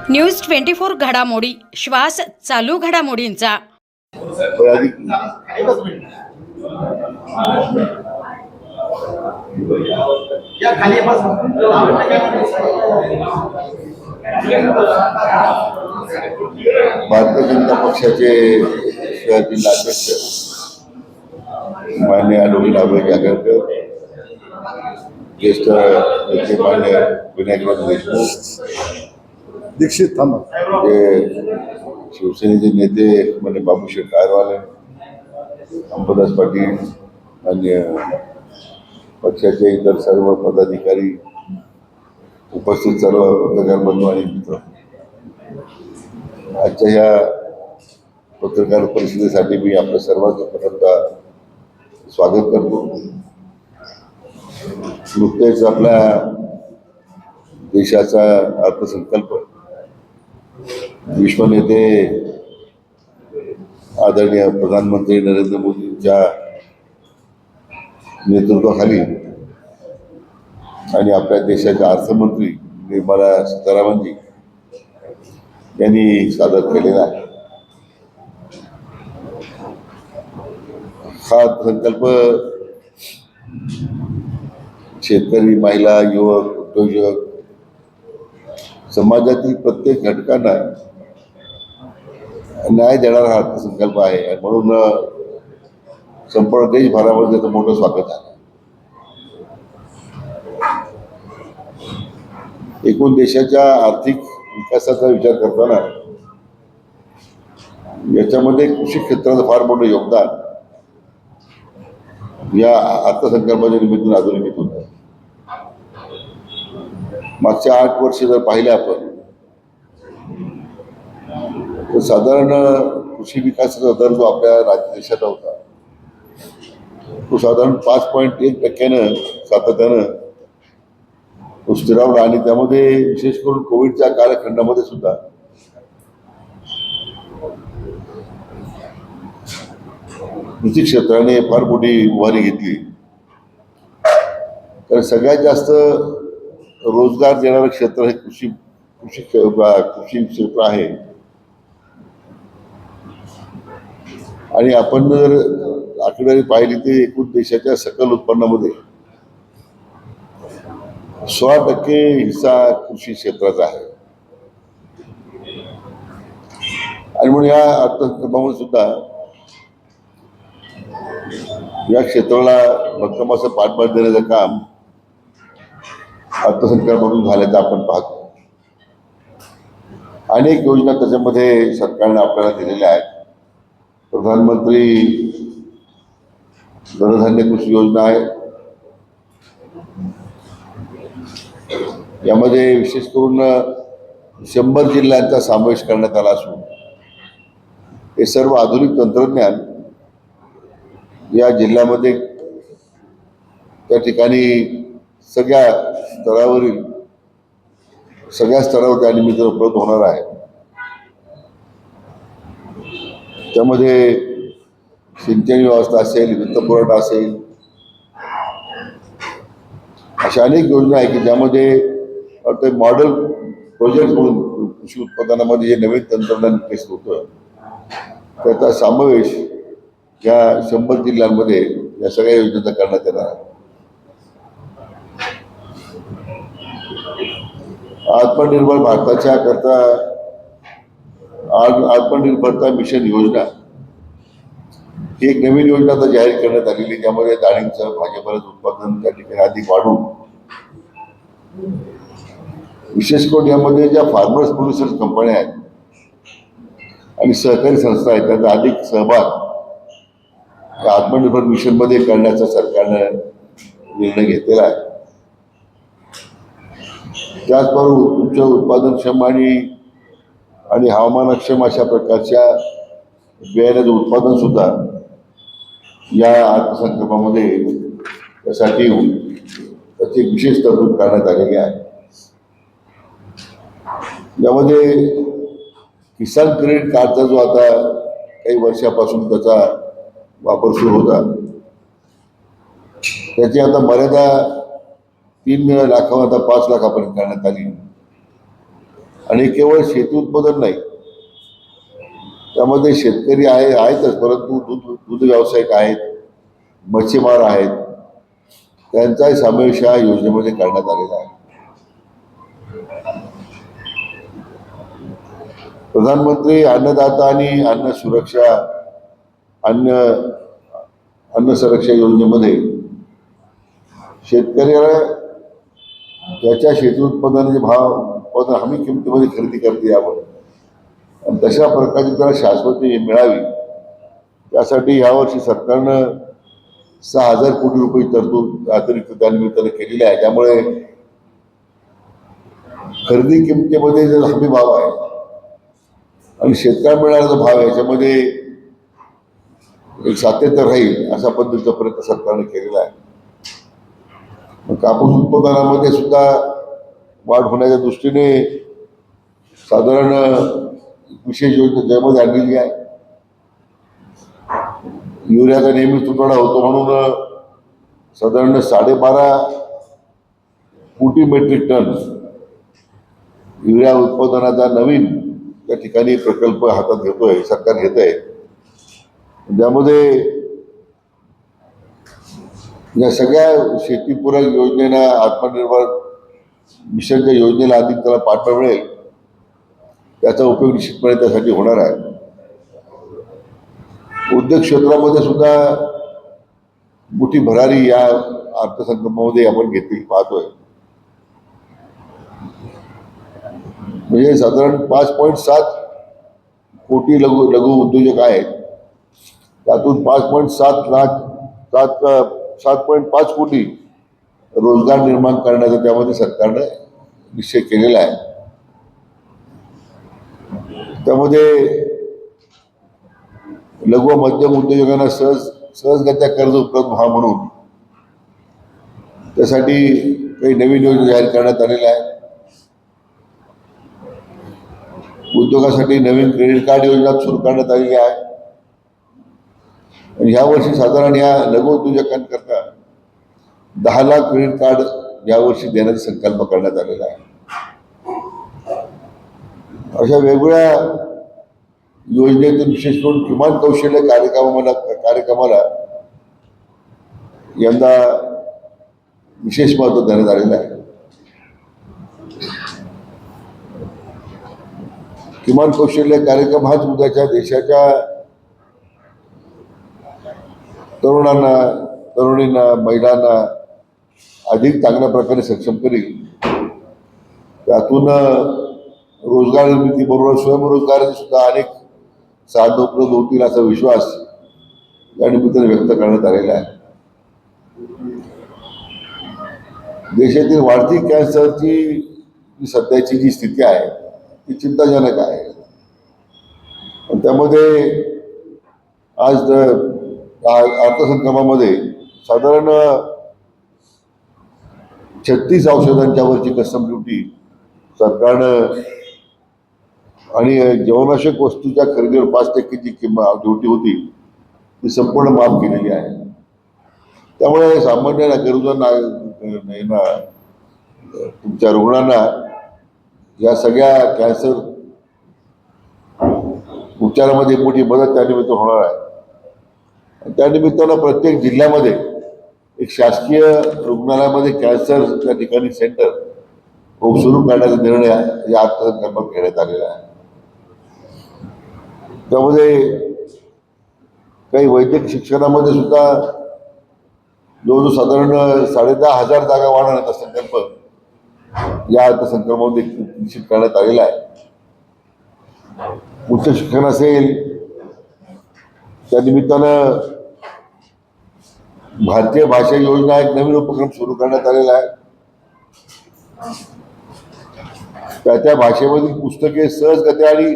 News 24 घडामोडी श्वास चालू घडामोडींचा। भारतीय जनता पक्षाचे शहरातील अध्यक्ष मान्य ॲडव्होकेट अभय आगरकर, ज्येष्ठ नेते मान्य विनायकराव देशमुख, दीक्षित थांबा, जे शिवसेनेचे नेते मान्य बाबूशेठ कारवाले, अंबादास पाटील, मान्य पक्षाचे इतर सर्व पदाधिकारी, उपस्थित सर्व पत्रकार बंधू आणि मित्र, आजच्या ह्या पत्रकार परिषदेसाठी मी आपलं सर्वांचं प्रथमतः स्वागत करतो। नुकतेच आपल्या देशाचा अर्थसंकल्प विश्वनेते आदरणीय प्रधानमंत्री नरेंद्र मोदींच्या नेतृत्वाखाली आणि आपल्या देशाच्या अर्थमंत्री निर्मला सीतारामनजी यांनी सादर केलेला आहे। हा संकल्प शेतकरी, महिला, युवक, उद्योजक, समाजातील प्रत्येक घटकांना न्याय देणारा हा अर्थसंकल्प आहे आणि म्हणून संपूर्ण देशभरामध्ये त्याचं मोठं स्वागत आहे। एकूण देशाच्या आर्थिक विकासाचा विचार करताना याच्यामध्ये कृषी क्षेत्राचं फार मोठं योगदान या अर्थसंकल्पाच्या निमित्तानं अधोरेखित होतं। मागच्या 8 वर्ष जर पाहिलं आपण तर साधारण कृषी विकासाचा दर जो आपल्या देशाचा होता तो साधारण 5.1% सातत्यानं तो स्थिरावला आणि त्यामध्ये विशेष करून कोविडच्या कालखंडामध्ये सुद्धा कृषी क्षेत्राने फार मोठी उभारी घेतली, कारण सगळ्यात जास्त रोजगार देणारं क्षेत्र हे कृषी क्षेत्र आहे। आणि आपण जर आकडेवारी पाहिली तर एकूण देशाच्या सकल उत्पन्नामध्ये 16% हिस्सा कृषी क्षेत्राचा आहे आणि म्हणून या अर्थसंकल्पामुळे सुद्धा या क्षेत्राला भक्कम असं पाठबळ देण्याचं काम अर्थसंकल्पातून झाल्याचं आपण पाहतो। अनेक योजना त्याच्यामध्ये सरकारने आपल्याला दिलेल्या आहेत। प्रधानमंत्री धनधान्य कृषी योजना आहे, यामध्ये विशेष करून 100 जिल्ह्यांचा समावेश करण्यात आला असून हे सर्व आधुनिक तंत्रज्ञान या जिल्ह्यामध्ये त्या ठिकाणी सगळ्या स्तरावर त्या निमित्त उपलब्ध होणार आहे। त्यामध्ये सिंचन व्यवस्था असेल, वित्तपुरवठा असेल, अशा अनेक योजना आहे की ज्यामध्ये मॉडेल प्रोजेक्ट म्हणून कृषी उत्पादनामध्ये जे नवीन तंत्रज्ञान विकसित होतं त्याचा समावेश या 100 जिल्ह्यांमध्ये या सगळ्या योजनेचा करण्यात येणार आहे। आत्मनिर्भर भारताच्या करता आत्मनिर्भरता मिशन योजना ही एक नवीन योजना आता जाहीर करण्यात आलेली, ज्यामध्ये डाळींचं भाजीपाल्याचं उत्पादन त्या ठिकाणी अधिक वाढून विशेष करून यामध्ये ज्या फार्मर्स प्रोड्युसर्स कंपन्या आहेत आणि सहकारी संस्था आहेत त्यांचा अधिक सहभाग या आत्मनिर्भर मिशनमध्ये करण्याचा सरकारनं निर्णय घेतलेला आहे। त्याचबरोबर उच्च उत्पादनक्षम आणि हवामानक्षम अशा प्रकारच्या बियाण्याचं उत्पादन सुद्धा या अर्थसंकल्पामध्ये त्यासाठी त्याची विशेष तरतूद करण्यात आलेली आहे। यामध्ये किसान क्रेडिट कार्डचा जो आता काही वर्षापासून त्याचा वापर सुरू होता त्याची आता मर्यादा 3 लाखावर आता 5 लाखापर्यंत करण्यात आली. आणि केवळ शेती उत्पादन नाही, त्यामध्ये शेतकरी आहेतच, परंतु दूध व्यावसायिक आहेत, मच्छीमार आहेत, त्यांचाही समावेश या योजनेमध्ये करण्यात आलेला आहे. प्रधानमंत्री अन्नदाता आणि अन्न सुरक्षा योजनेमध्ये शेतकऱ्याला त्याच्या शेती उत्पादनाचे उत्पादन हमी किमतीमध्ये खरेदी करता यावं आणि तशा प्रकारची त्याला शाश्वती मिळावी, त्यासाठी यावर्षी सरकारनं 6,000 कोटी रुपये तरतूद अतिरिक्त त्यानिमित्तानं केलेली आहे. त्यामुळे खरेदी किमतीमध्ये जो हमी भाव आहे आणि शेतकऱ्याला मिळणारा जो भाव आहे याच्यामध्ये एक सातत्य राहील अशा पद्धतीचा प्रयत्न सरकारने केलेला आहे. कापूस उत्पादनामध्ये सुद्धा वाढ होण्याच्या दृष्टीने साधारण विशेष योजना त्यामध्ये आणलेली आहे. युरियाचा नेहमी तुटवडा होतो म्हणून साधारण 12.5 कोटी मेट्रिक टन युरिया उत्पादनाचा नवीन त्या ठिकाणी प्रकल्प हातात घेतोय, सरकार घेत आहे. ज्यामध्ये या सगळ्या शेतीपूरक योजनेला, आत्मनिर्भर मिशनच्या योजनेला अधिक त्याला पाठबळ मिळेल, त्याचा उपयोग निश्चितपणे त्यासाठी होणार आहे. उद्योग क्षेत्रामध्ये सुद्धा मोठी भरारी या अर्थसंकल्पामध्ये आपण घेतली पाहतोय. म्हणजे साधारण 5.7 कोटी लघु उद्योजक आहेत, त्यातून 7.5 कोटी रोजगार निर्माण करण्याचा त्यामध्ये सरकारने निश्चय केलेला आहे. त्यामध्ये लघु व मध्यम उद्योजकांना सहजगत्या कर्ज उपलब्ध व्हावं म्हणून त्यासाठी काही नवीन योजना जाहीर करण्यात आलेल्या आहेत. उद्योगासाठी नवीन क्रेडिट कार्ड योजना सुरू करण्यात आलेली आहे आणि यावर्षी साधारण या लघु उद्योजकांकरता 10 लाख क्रेडिट कार्ड यावर्षी देण्याचा संकल्प करण्यात आलेला आहे. अशा वेगवेगळ्या योजनेतून विशेष करून किमान कौशल्य कार्यक्रमाला यंदा विशेष महत्त्व देण्यात आलेलं आहे. किमान कौशल्य कार्यक्रम हाच उद्याच्या देशाच्या तरुणांना, तरुणींना, महिलांना अधिक चांगल्या प्रकारे सक्षम करेल. त्यातून रोजगार निर्मितीबरोबर स्वयंरोजगाराची सुद्धा अनेक साधनं उपलब्ध होतील असा विश्वास या निमित्ताने व्यक्त करण्यात आलेला आहे. देशातील वाढती कॅन्सरची सध्याची जी स्थिती आहे ती चिंताजनक आहे. त्यामध्ये आज अर्थसंकल्पामध्ये साधारण 36 औषधांच्या वरची कस्टम ड्युटी सरकारनं आणि जीवनावश्यक वस्तूच्या खरेदीवर 5% किंमत ड्युटी होती ती संपूर्ण माफ केलेली आहे. त्यामुळे सामान्य गरजूंना, तुमच्या रुग्णांना या सगळ्या कॅन्सर उपचारामध्ये मोठी मदत त्यानिमित्त होणार आहे. त्यानिमित्तानं प्रत्येक जिल्ह्यामध्ये एक शासकीय रुग्णालयामध्ये कॅन्सर त्या ठिकाणी सेंटर सुरू करण्याचा निर्णय या अर्थसंकल्पात घेण्यात आलेला आहे. त्यामध्ये काही वैद्यकीय शिक्षणामध्ये सुद्धा जवळजवळ साधारण 10,500 जागा वाढवण्याचा संकल्प या अर्थसंकल्पामध्ये निश्चित करण्यात आलेला आहे. उच्च शिक्षण असेल, त्या निमित्तानं भारतीय भाषा योजना एक नवीन उपक्रम सुरू करण्यात आलेला आहे. त्या भाषेमधील पुस्तके सहजगत्या आणि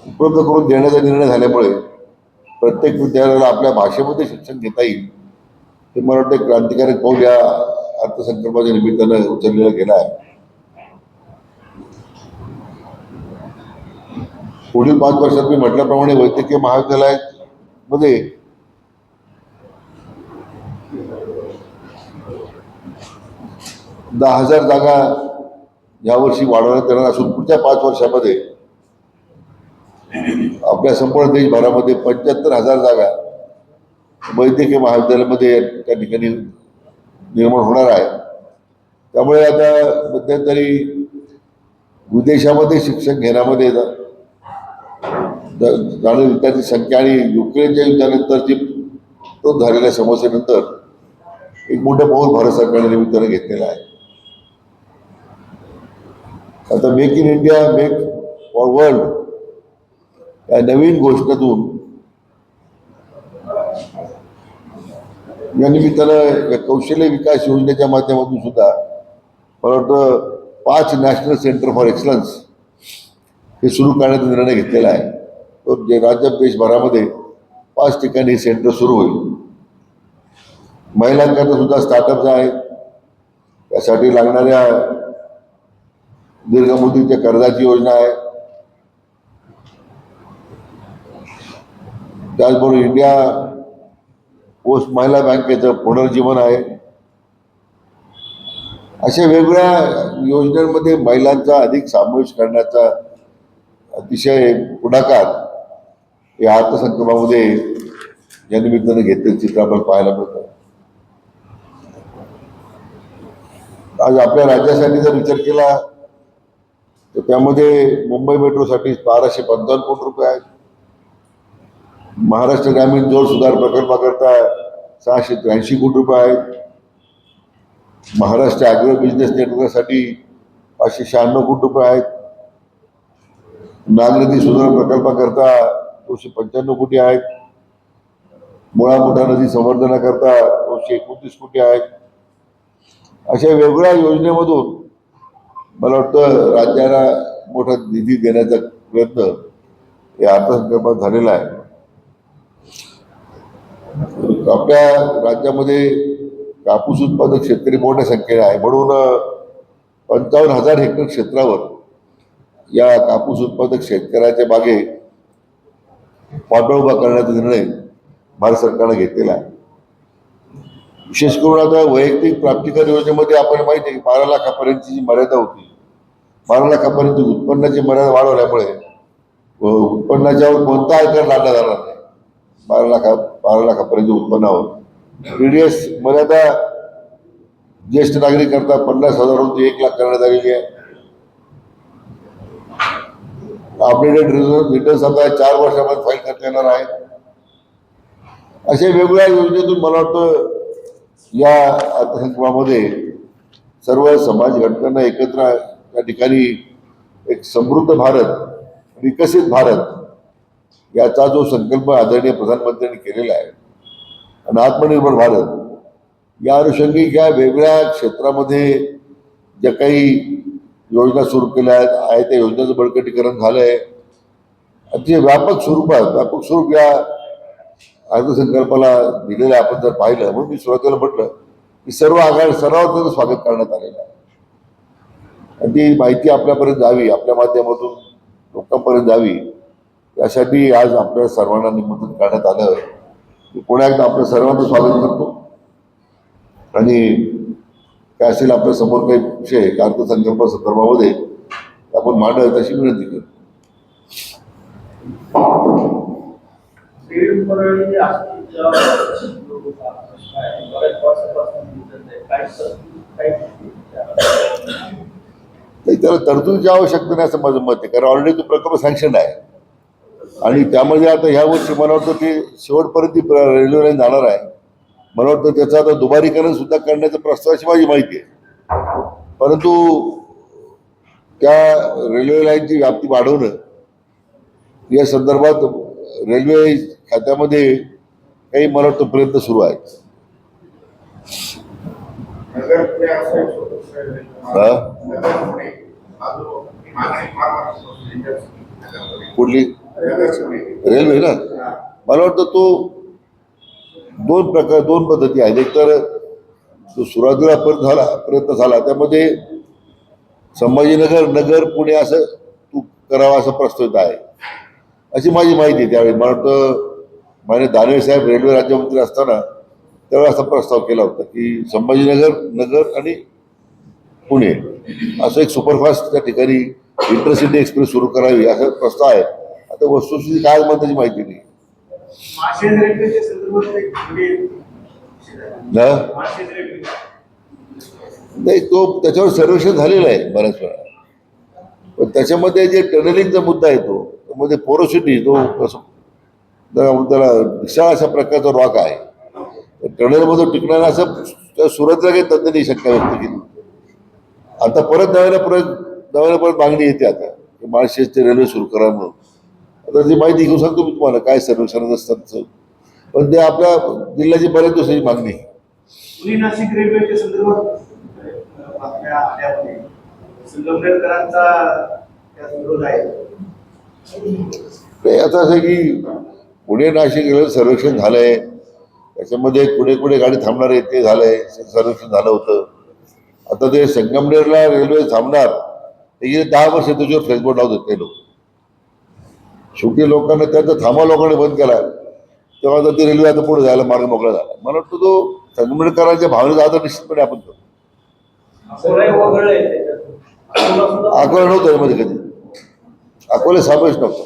उपलब्ध करून देण्याचा निर्णय झाल्यामुळे प्रत्येक विद्यार्थ्याला आपल्या भाषेमध्ये शिक्षण घेता येईल. हे मला वाटतं क्रांतिकारक पाऊल या अर्थसंकल्पाच्या निमित्तानं उचललेला गेला आहे. पुढील 5 वर्षात मी म्हटल्याप्रमाणे वैद्यकीय महाविद्यालयामध्ये 10,000 जागा यावर्षी वाढवण्यात येणार असून पुढच्या 5 वर्षामध्ये आपल्या संपूर्ण देशभरामध्ये 75,000 जागा वैद्यकीय महाविद्यालयामध्ये त्या ठिकाणी निर्माण होणार आहे. त्यामुळे आता मध्यंतरी विदेशामध्ये शिक्षण घेण्यामध्ये जाणारी विद्यार्थी संख्या आणि युक्रेनच्या युद्धानंतरची तो झालेल्या समस्येनंतर एक मोठं पाऊल भारत सरकारने निमित्तानं घेतलेलं आहे. आता make in India make for world या नवीन घोषणेतून या निमित्तानं या कौशल्य विकास योजनेच्या माध्यमातून सुद्धा मला वाटतं 5 नॅशनल सेंटर फॉर एक्सलन्स हे सुरू करण्याचा निर्णय घेतलेला आहे. तो जे राज्यात देशभरामध्ये 5 ठिकाणी सेंटर सुरू होईल. महिलांकरता सुद्धा स्टार्टअप्स आहेत. त्यासाठी लागणाऱ्या दीर्घ मुदतीच्या कर्जाची योजना आहे. त्याचबरोबर इंडिया पोस्ट महिला बँकेचं पुनर्जीवन आहे. अशा वेगवेगळ्या योजनांमध्ये महिलांचा अधिक समावेश करण्याचा अतिशय पुढाकार या अर्थसंकल्पामध्ये या निमित्तानं घेतलेलं चित्र आपण पाहायला मिळतं. आज आपल्या राज्यासाठी जर विचार केला तर त्यामध्ये मुंबई मेट्रोसाठी 1255 कोटी रुपये आहेत. महाराष्ट्र ग्रामीण जोड सुधार प्रकल्पाकरता 683 कोटी रुपये आहेत. महाराष्ट्र ॲग्रो बिझनेस नेटवर्कसाठी 596 कोटी रुपये आहेत. नागनदी सुधारणा प्रकल्पाकरता 295 कोटी आहेत. मुळा मुठा नदी संवर्धनाकरता 229 कोटी आहेत. अशा वेगवेगळ्या योजनेमधून मला वाटतं राज्याला मोठा निधी देण्याचा प्रयत्न या अर्थसंकल्पात झालेला आहे. आपल्या राज्यामध्ये कापूस उत्पादक शेतकरी मोठ्या संख्येने आहे. म्हणून 55,000 हेक्टर क्षेत्रावर या कापूस उत्पादक शेतकऱ्याच्या बागे पाटळ उभा करण्याचा निर्णय भारत सरकारने घेतलेला आहे. विशेष करून आता वैयक्तिक प्राप्तिकर योजनेमध्ये आपण माहिती आहे की 12 लाखापर्यंतची जी मर्यादा होती, 12 लाखापर्यंत उत्पन्नाची मर्यादा वाढवल्यामुळे उत्पन्नाच्यावर कोणता आयकर लादला जाणार नाही. 12 लाखापर्यंत उत्पन्नावर TDS मर्यादा ज्येष्ठ नागरिक करता 50,000 ते 1 लाख करण्यात आलेली आहे. अपडेटेड रिटर्न्स आता 4 वर्षामध्ये फाईल करता येणार आहे. अशा वेगवेगळ्या योजनेतून मला वाटतं या अर्थसंकल्पामध्ये सर्व समाज घटकांना एकत्र त्या ठिकाणी एक समृद्ध भारत, विकसित भारत याचा जो संकल्प आदरणीय प्रधानमंत्र्यांनी केलेला आहे आणि आत्मनिर्भर भारत या अनुषंगिक या वेगवेगळ्या क्षेत्रामध्ये ज्या काही योजना सुरू केल्या आहेत त्या योजनेचं बळकटीकरण झालं आहे. अतिशय व्यापक स्वरूप या अर्थसंकल्पाला दिलेलं आपण जर पाहिलं, म्हणून मी सुरुवातीला म्हटलं की सर्वांचं स्वागत करण्यात आलेलं आहे. आणि ती माहिती आपल्यापर्यंत जावी, आपल्या माध्यमातून लोकांपर्यंत जावी यासाठी आज आपल्या सर्वांना निमंत्रित करण्यात आलं. मी पुन्हा एकदा आपल्या सर्वांचं स्वागत करतो आणि काय असेल आपल्या समोर काही विषय अर्थसंकल्प संदर्भामध्ये आपण मांडावे तशी विनंती करतो. त्याला तरतुदीची आवश्यकता नाही असं माझं मत आहे, कारण ऑलरेडी तो प्रकल्प सँक्शन आहे आणि त्यामध्ये आता ह्या वर्षी मला वाटतं की शेवटपर्यंत ती रेल्वे लाईन जाणार आहे. मला वाटतं त्याचं आता दुबारीकरण सुद्धा करण्याचा प्रस्तावाची माझी माहिती आहे. परंतु त्या रेल्वे लाईनची व्याप्ती वाढवणं या संदर्भात रेल्वे खात्यामध्ये काही मला वाटतं प्रयत्न सुरू आहेत. कुठली रेल्वे ना, मला वाटतं तो दोन पद्धती आहेत. एक तर जो सुरुवातीला प्रयत्न झाला त्यामध्ये संभाजीनगर नगर पुणे असं तू करावा असा प्रस्तावित आहे अशी माझी माहिती आहे. त्यावेळी मला वाटतं मान्य दानवे साहेब रेल्वे राज्यमंत्री असताना त्यावेळी असा प्रस्ताव केला होता की संभाजीनगर नगर आणि पुणे असं एक सुपरफास्ट त्या ठिकाणी इंटरसिटी एक्सप्रेस सुरू करावी असा प्रस्ताव आहे. आता वस्तुस्थिती काय मला त्याची माहिती नाही. नाही, तो त्याच्यावर सर्वेक्षण झालेलं आहे बऱ्याच वेळा, पण त्याच्यामध्ये जे टनलिंगचा मुद्दा येतो त्यामध्ये पोरोसिटी तो त्याला विशाळ अशा प्रकारचा रॉक आहे. टनलमध्ये टिकणारा असं सुरतला काही तज्ञांनी शंका व्यक्त केली. आता परत नव्यानं मागणी येते आता माळशेजचे रेल्वे सुरू करा म्हणून. आता ती माहिती घेऊन सांगतो मी तुम्हाला काय सर्वेक्षण असतात, पण ते आपल्या जिल्ह्याची बऱ्याच दिवसाची मागणी आहे. पुणे नाशिक रेल्वेच्या संदर्भात संगमनेरकरांचा विरोध आहे. आता असं की पुणे नाशिक रेल्वे सर्वेक्षण झालंय, त्याच्यामध्ये कुठे कुठे गाडी थांबणार आहे ते झालंय, सर्वेक्षण झालं होतं. आता ते संगमनेरला रेल्वे थांबणार ते गेले 10 वर्ष त्याच्यावर फ्लेक्सबोर्ड लावतात ते लोक. शेवटी लोकांना त्यांचा थांबा लोकांनी बंद केला, तेव्हा आता ती रेल्वे आता पुढे जायला मार्ग मोकळा झाला. मला वाटतं तो संगमनेरकरांच्या भावनेचा आदर निश्चितपणे आपण करतो. अकोला नव्हतं मध्ये कधी, अकोला समावेश नव्हता.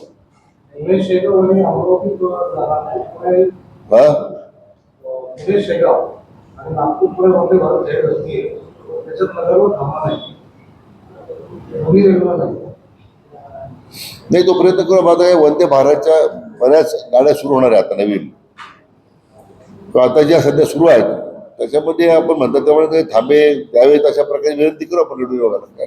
नाही, तो प्रयत्न करू. आता वंदे भारतच्या बऱ्याच गाड्या सुरू होणार आहे आता नवीन, आता ज्या सध्या सुरू आहेत त्याच्यामध्ये आपण म्हणतात त्यामुळे काही थांबे द्यावेत अशा प्रकारे विनंती करू आपण रेल्वे विभागाला.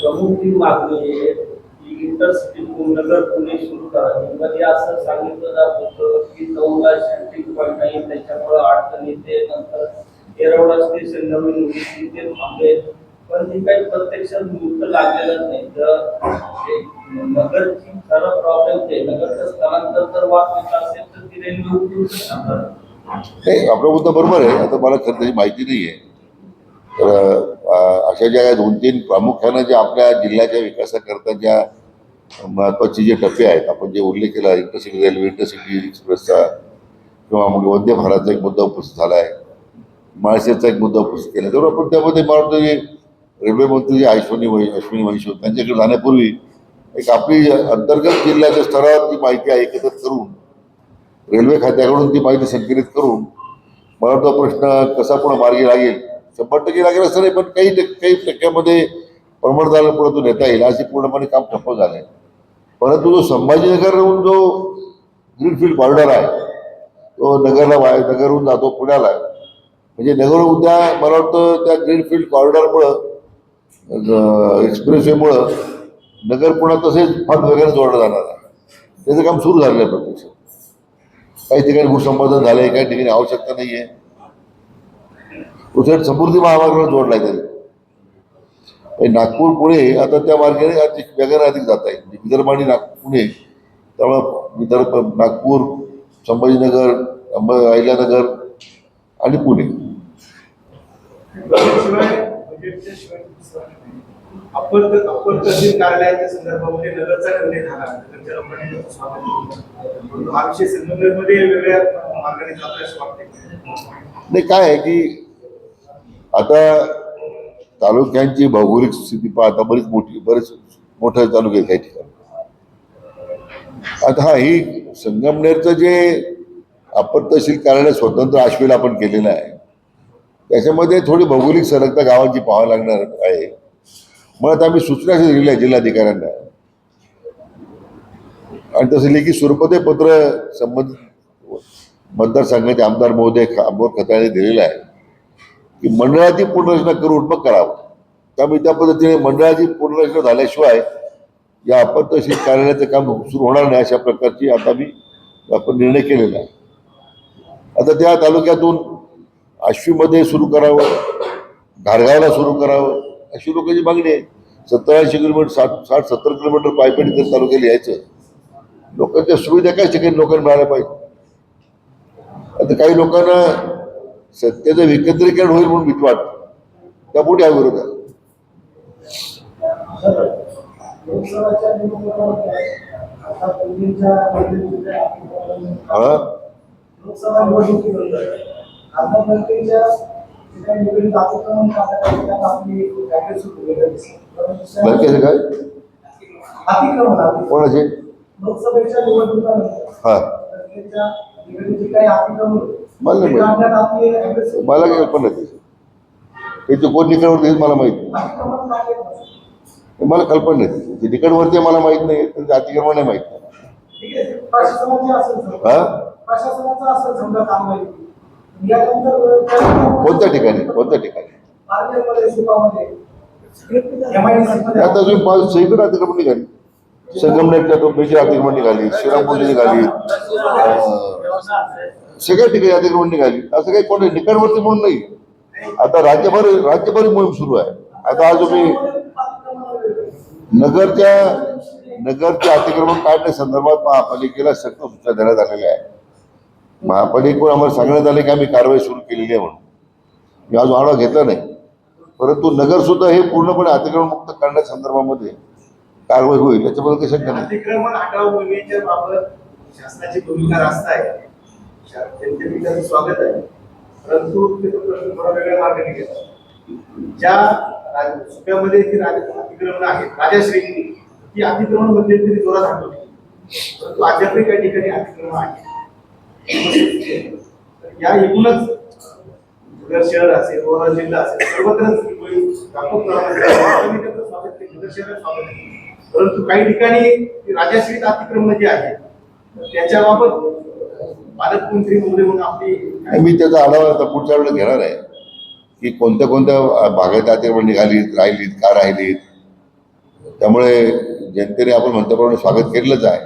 प्रमुख जी मागणी आहे की इंटरसिटी नगर पुणे सुरू करावी. मध्ये असं सांगितलं जात होतं की 14 शिफ्टिंग पॉईंट नाही, त्याच्यामुळे अडचण येते. नंतर येरवडा स्टेशन नवीन होईल ते थांबे, पण ती काही प्रत्यक्षात मुहूर्त लागलेलं नाही. नगरची खरं प्रॉब्लेम ते नगरचं स्थलांतर जर वाचवायचं असेल तर ती रेल्वे उतरू शकणार नाही. आपला मुद्दा बरोबर आहे. आता मला खरं त्याची माहिती नाही आहे. तर अशा ज्या 2-3 प्रामुख्यानं ज्या आपल्या जिल्ह्याच्या विकासाकरता ज्या महत्त्वाचे जे टप्पे आहेत, आपण जे उल्लेख केला इंटरसिटी रेल्वे, इंटरसिटी एक्सप्रेसचा, किंवा मग वंदे भारतचा एक मुद्दा उपस्थित झाला आहे, माळशेजचा एक मुद्दा उपस्थित केला. तर आपण त्यामध्ये मला वाटतं जे रेल्वे मंत्री जे अश्विनी वैष्णव त्यांच्याकडे जाण्यापूर्वी एक आपली अंतर्गत जिल्ह्याच्या स्तरावर ती माहिती एकत्रित करून रेल्वे खात्याकडून ती माहिती संकलित करून मला वाटतं प्रश्न कसा पुढे मार्गी लागेल, 100% लागेल असं नाही, पण काही टक्क्यामध्ये प्रमाण झालं पुढे तो नेता येईल. असे पूर्णपणे काम ठप्प झालं आहे. परंतु जो संभाजीनगरहून जो ग्रीनफील्ड कॉरिडॉर आहे तो नगरहून जातो पुण्याला, म्हणजे नगर उद्या मला वाटतं त्या ग्रीनफील्ड कॉरिडॉरमुळं एक्सप्रेसवेमुळं नगर पुन्हा तसेच फार वगैरे जोडलं जाणार आहे. त्याचं काम सुरू झालेलं आहे प्रत्यक्ष. काही ठिकाणी भूसंपादन झालं आहे, काही ठिकाणी आवश्यकता नाही आहे. उलट समृद्धी महामार्गाला जोडला आहे तरी नागपूर पुणे आता त्या मार्गाने अधिक जात आहे. विदर्भ आणि पुणे, त्यामुळं विदर्भ, नागपूर, संभाजीनगर, अहिल्यानगर आणि पुणे. अप्पर तहसील कार्यालयाच्या संदर्भामध्ये नगरचा निर्णय झाला. हा विषय संगमनेरमध्ये वेगळ्या मार्गाने जातोय असं वाटतंय. नाही, काय आहे की आता तालुक्यांची भौगोलिक स्थिती पाहता बरेच मोठे तालुके काही ठिकाणी. आता ही संगमनेरचं जे अप्पर तहसील कार्यालय स्वतंत्र आश्वेला आपण केलेलं आहे, त्याच्यामध्ये थोडी भौगोलिक सरकता गावांची पाहावं लागणार आहे. मुळात आम्ही सूचना दिलेल्या आहे जिल्हाधिकाऱ्यांना, आणि तसं लेखी स्वरूपात पत्र संबंधित मतदारसंघाचे आमदार महोदय अमोल खताळे दिलेलं आहे की मंडळाची पुनर्रचना करून मग करावं. त्यामुळे त्या पद्धतीने मंडळाची पुनर्रचना झाल्याशिवाय या अप्पर तहसील कार्यालयाचं काम सुरू होणार नाही अशा प्रकारची आता आपण निर्णय केलेला आहे. आता त्या तालुक्यातून आश्वीमध्ये सुरू करावं, घारगावला सुरू करावं अशी लोकांची मागणी आहे. 70-80 किलोमीटर, 60-70 किलोमीटर पायपीट तर तालुक्याला यायचं. लोकांच्या सुविधा काय ठिकाणी लोकांना मिळाल्या पाहिजे. आता काही लोकांना सत्तेचं विकेंद्रीकरण होईल म्हणून भीती वाटतं, त्यापुढे हा विरोध आहे. काही निगडीत अतिक्रमण करण्यात आपली कायदे सुरू केलेली दिसते. बँकेचं काय अतिक्रमण कोणाचे लोकसभेच्या निवडणुकानंतर हा त्याच्या निगडीत जे काही अतिक्रमण मला नाही ते माहिती. काढण्यात आपली कायदे सुरू मला काही कल्पना नाही त्याची कोण निकडवरती हेच मला माहित नाही. अतिक्रमण काढले नसते. मला कल्पना नाही ते निकडवरती मला माहित नाही त्यांचं अतिक्रमण नाही माहित नाही. ठीक आहे प्रशासनाची असेल समजा. हा प्रशासनाचं असेल समजा कारवाई यानंतर कोणत्या ठिकाणी पार्लरमध्ये सुपामध्ये MIDC मध्ये आता तुम्ही सगळीकडे अतिक्रमण निघाली संगमनेरच्या टोपीची अतिक्रमण निघाली श्रीरामपूरची निघाली सगळ्या ठिकाणी अतिक्रमण निघाली असं काही कोणी निकडवरती म्हणून नाही. आता राज्यभर मोहीम सुरू आहे. आता आज तुम्ही नगरच्या अतिक्रमण काढण्यासंदर्भात महापालिकेला सक्त सूचना देण्यात आलेल्या आहे. महापालिकेकडून आम्हाला सांगण्यात आले की आम्ही कारवाई सुरू केलेली आहे म्हणून. मी आज आढावा घेतला नाही परंतु नगर सुद्धा हे पूर्णपणे अतिक्रमण मुक्त करण्यासंदर्भामध्ये कारवाई होईल याच्याबद्दल काही शंका नाही. अतिक्रमण हटाव मोहिमेच्या बाबत शासनाची भूमिका रास्त आहे. जनतेने त्याचं स्वागत आहे परंतु ते प्रश्न थोडा वेगळ्या मार्गाने घेतात. ज्या सुप्यामध्ये जी अतिक्रमण आहेत राजाश्री ती अतिक्रमण मध्यंतरी जोरात हटवली परंतु अद्यापही काही ठिकाणी अतिक्रमण आहे. या एकूणच नगर शहर असेल ओरा जिल्हा असेल सर्वत्रच व्यापक प्रमाणात स्वागत केलं. नगर शहरात स्वागत केलं परंतु काही ठिकाणी राजाश्रीत अतिक्रमण जे आहे त्याच्याबाबत पालकमंत्री महोदय म्हणून आपली मी त्याचा आढावा आता पुढच्या वेळेला घेणार आहे की कोणत्या भागात अतिक्रमण निघालीत राहिलीत का राहिलीत. त्यामुळे जनतेने आपण म्हणल्याप्रमाणे स्वागत केलेलंच आहे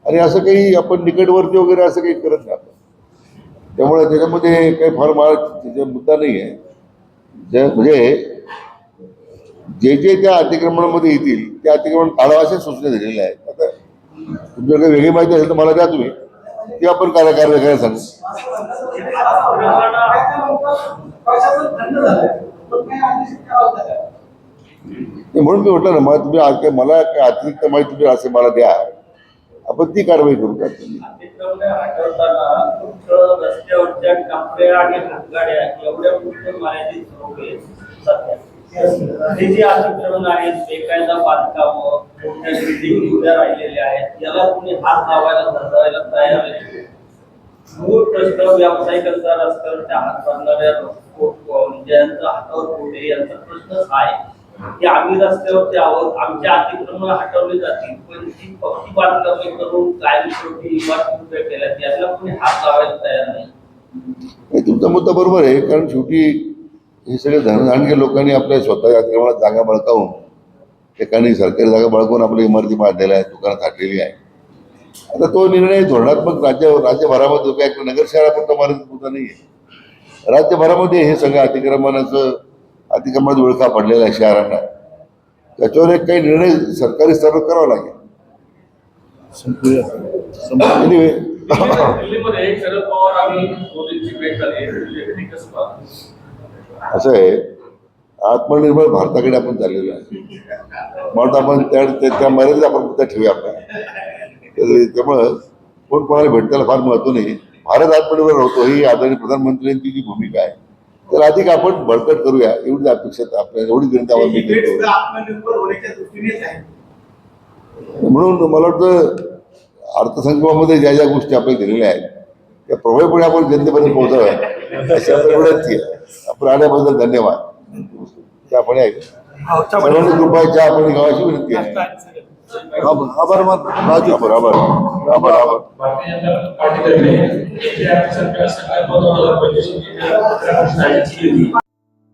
आणि असं काही आपण निकटवर्ती वगैरे असं काही करत नाही आपण. त्यामुळे त्याच्यामध्ये काही फार मला मुद्दा नाही आहे. म्हणजे जे त्या अतिक्रमणामध्ये येतील ते अतिक्रमण काढावं अशा सूचना दिलेल्या आहेत. आता तुमच्याकडे वेगळी माहिती असेल तर मला द्या तुम्ही ती आपण कारवाई करायला सांगू. म्हणून मी म्हटलं ना मग तुम्ही मला काय अतिरिक्त माहिती तुम्ही असे मला द्या आपण ती कारवाई करू का. अतिक्रमण हटवताना फक्त रस्त्यावरच्या कापड्या आणि हातगाड्या एवढ्या पुढे मर्यादित ठेवले सध्या. हे जे अतिक्रमण आहेत बेकायदा बांधकाम मोठ्या बिल्डिंग उभ्या राहिलेल्या आहेत याला कोणी हात लावायला धरायला तयार नाही. मूळ प्रश्न व्यावसायिकांचा रस्त्यावरच्या हात बांधणाऱ्या ज्यांचा हातावर पोटे यांचा प्रश्नच आहे की आम्ही रस्त्यावरती आहोत आमच्या अतिक्रमण हटवले जातील पण जी पक्की बांधकामे करून कायमस्वरूपी इमारती उभ्या केल्या त्याला कोणी हात लावायला तयार नाही. तुमचा मुद्दा बरोबर आहे कारण शेवटी हे सगळे धनधानगे लोकांनी आपल्या स्वतःच्या अतिक्रमणात जागा बळकावून ठिकाणी सरकारी जागा बळकावून आपल्या इमारती बांधलेल्या आहेत दुकानं थाटलेली आहे. आता तो निर्णय धोरणात्मक राज्यभरामध्ये काय नगर शहरापुरता मर्यादित मुद्दा नाही आहे. राज्यभरामध्ये हे सगळं अतिक्रमणात विळखा पडलेला आहे शहरांना. त्याच्यावर एक काही निर्णय सरकारी स्तरावर करावा लागेल. Anyway, दिल्लीमध्ये शरद पवार आणि मोदींची भेट झाली कसं पाहता? असं आहे आत्मनिर्भर भारताकडे आपण चाललेलो आहे. म्हणून आपण त्या मर्यादेत आपण मुद्दा ठेवूया आपण. त्यामुळं कोण कोणाला भेटताना फार महत्व नाही. भारत आत्मनिर्भर होतो ही आदरणीय प्रधानमंत्र्यांची जी भूमिका आहे तर अधिक आपण बळकट करूया एवढीच अपेक्षा आपल्याला एवढीच विनंती आपण मी करतो. आत्मनिर्भर होण्याच्या दृष्टीनेच आहे. म्हणून मला वाटतं अर्थसंकल्पामध्ये ज्या ज्या गोष्टी आपल्याला दिलेल्या आहेत त्या प्रभावीपणे आपण जनतेपर्यंत पोहोचाव्या अशी आपली विनंती आहे. आपण आल्याबद्दल धन्यवाद. त्या आपण सर्वांनी कृपया आपण गावाची विनंती आहे. आभार मग राजू आभार आभार आभार आभार. भारतीय जनता पार्टीतर्फे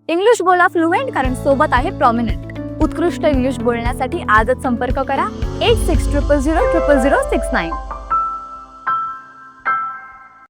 इंग्लिश बोला फ्लुएंट कारण सोबत आहे प्रॉमिनंट. उत्कृष्ट इंग्लिश बोलण्यासाठी आजच संपर्क करा 8600000069.